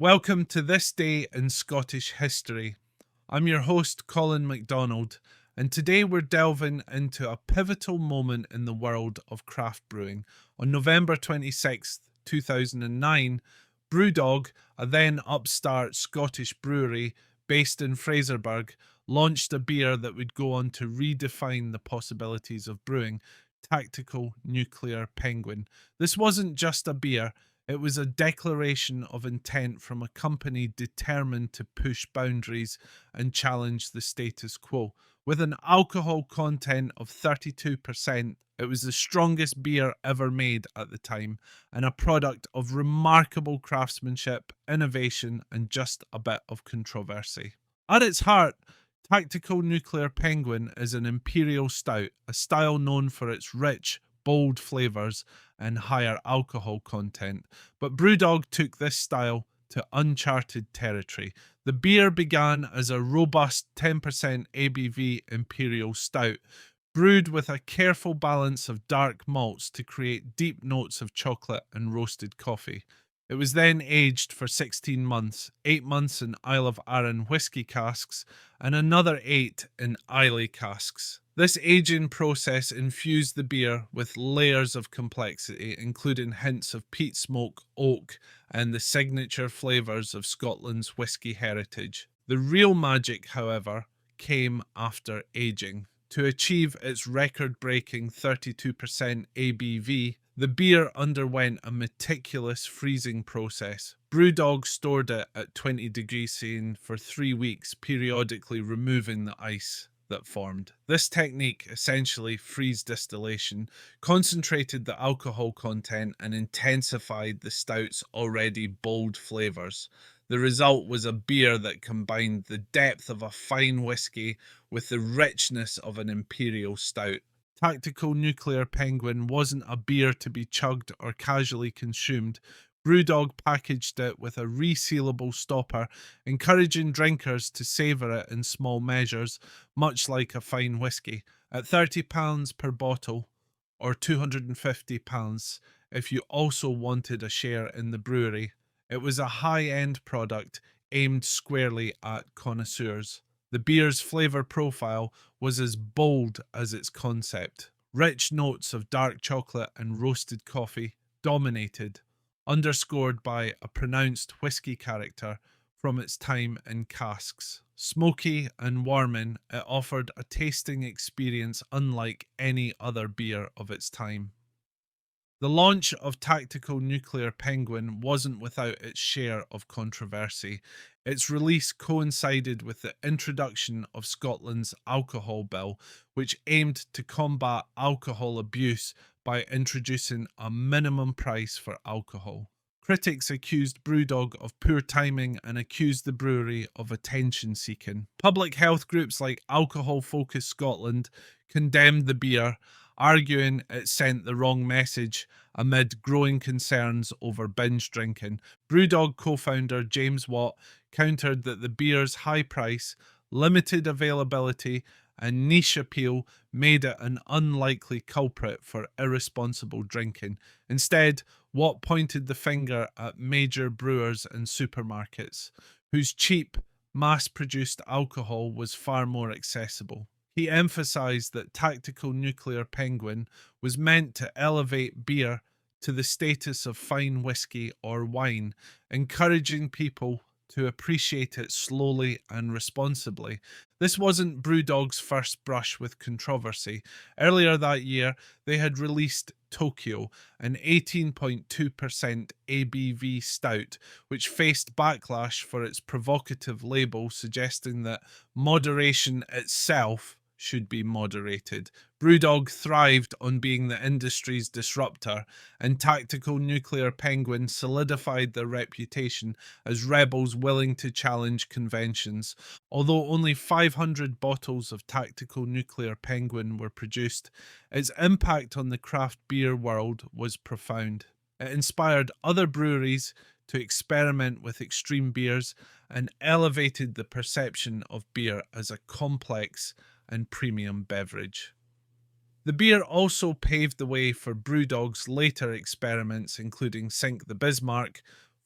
Welcome to This Day in Scottish History. I'm your host, Colin MacDonald, and today we're delving into a pivotal moment in the world of craft brewing. On November 26th, 2009, BrewDog, a then upstart Scottish brewery based in Fraserburgh, launched a beer that would go on to redefine the possibilities of brewing, Tactical Nuclear Penguin. This wasn't just a beer, it was a declaration of intent from a company determined to push boundaries and challenge the status quo. With an alcohol content of 32%, it was the strongest beer ever made at the time, and a product of remarkable craftsmanship, innovation, and just a bit of controversy. At its heart, Tactical Nuclear Penguin is an imperial stout, a style known for its rich, bold flavours and higher alcohol content. But BrewDog took this style to uncharted territory. The beer began as a robust 10% ABV imperial stout, brewed with a careful balance of dark malts to create deep notes of chocolate and roasted coffee. It was then aged for 16 months, 8 months in Isle of Arran whisky casks, and another 8 in Islay casks. This aging process infused the beer with layers of complexity, including hints of peat smoke, oak, and the signature flavours of Scotland's whisky heritage. The real magic, however, came after aging. To achieve its record-breaking 32% ABV, the beer underwent a meticulous freezing process. BrewDog stored it at 20 degrees Celsius for 3 weeks, periodically removing the ice that formed. This technique, essentially freeze-distillation, concentrated the alcohol content and intensified the stout's already bold flavours. The result was a beer that combined the depth of a fine whisky with the richness of an imperial stout. Tactical Nuclear Penguin wasn't a beer to be chugged or casually consumed. BrewDog packaged it with a resealable stopper, encouraging drinkers to savour it in small measures, much like a fine whisky. At £30 per bottle, or £250 if you also wanted a share in the brewery, it was a high-end product aimed squarely at connoisseurs. The beer's flavour profile was as bold as its concept. Rich notes of dark chocolate and roasted coffee dominated, underscored by a pronounced whisky character from its time in casks. Smoky and warming, it offered a tasting experience unlike any other beer of its time. The launch of Tactical Nuclear Penguin wasn't without its share of controversy. Its release coincided with the introduction of Scotland's alcohol bill, which aimed to combat alcohol abuse by introducing a minimum price for alcohol. Critics accused BrewDog of poor timing and accused the brewery of attention seeking. Public health groups like Alcohol Focus Scotland condemned the beer, arguing it sent the wrong message amid growing concerns over binge drinking. BrewDog co-founder James Watt countered that the beer's high price, limited availability, and niche appeal made it an unlikely culprit for irresponsible drinking. Instead, Watt pointed the finger at major brewers and supermarkets, whose cheap, mass-produced alcohol was far more accessible. He emphasised that Tactical Nuclear Penguin was meant to elevate beer to the status of fine whisky or wine, encouraging people to appreciate it slowly and responsibly. This wasn't BrewDog's first brush with controversy. Earlier that year, they had released Tokyo, an 18.2% ABV stout, which faced backlash for its provocative label suggesting that moderation itself should be moderated. BrewDog thrived on being the industry's disruptor, and Tactical Nuclear Penguin solidified their reputation as rebels willing to challenge conventions. Although only 500 bottles of Tactical Nuclear Penguin were produced, its impact on the craft beer world was profound. It inspired other breweries to experiment with extreme beers and elevated the perception of beer as a complex and premium beverage. The beer also paved the way for BrewDog's later experiments, including Sink the Bismarck,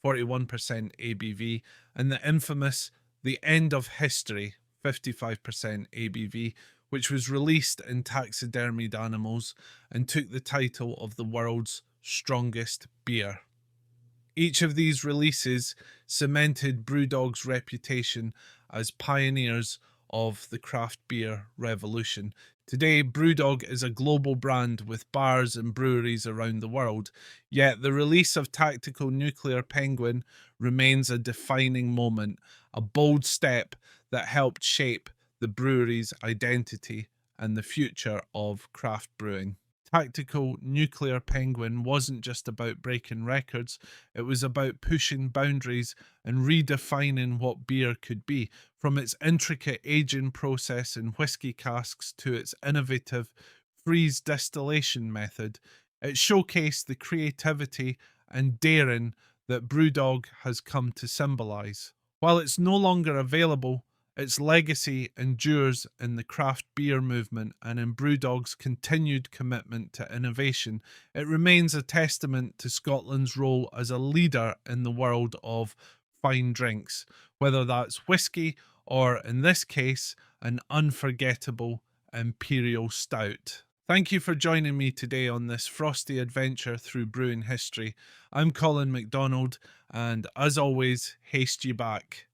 41% ABV, and the infamous The End of History, 55% ABV, which was released in taxidermied animals and took the title of the world's strongest beer. Each of these releases cemented BrewDog's reputation as pioneers of the craft beer revolution. Today, BrewDog is a global brand with bars and breweries around the world, yet the release of Tactical Nuclear Penguin remains a defining moment, a bold step that helped shape the brewery's identity and the future of craft brewing. Tactical Nuclear Penguin wasn't just about breaking records, it was about pushing boundaries and redefining what beer could be. From its intricate aging process in whiskey casks to its innovative freeze-distillation method, it showcased the creativity and daring that BrewDog has come to symbolize. While it's no longer available, its legacy endures in the craft beer movement and in BrewDog's continued commitment to innovation. It remains a testament to Scotland's role as a leader in the world of fine drinks, whether that's whiskey or, in this case, an unforgettable imperial stout. Thank you for joining me today on this frosty adventure through brewing history. I'm Colin MacDonald, and as always, haste ye back.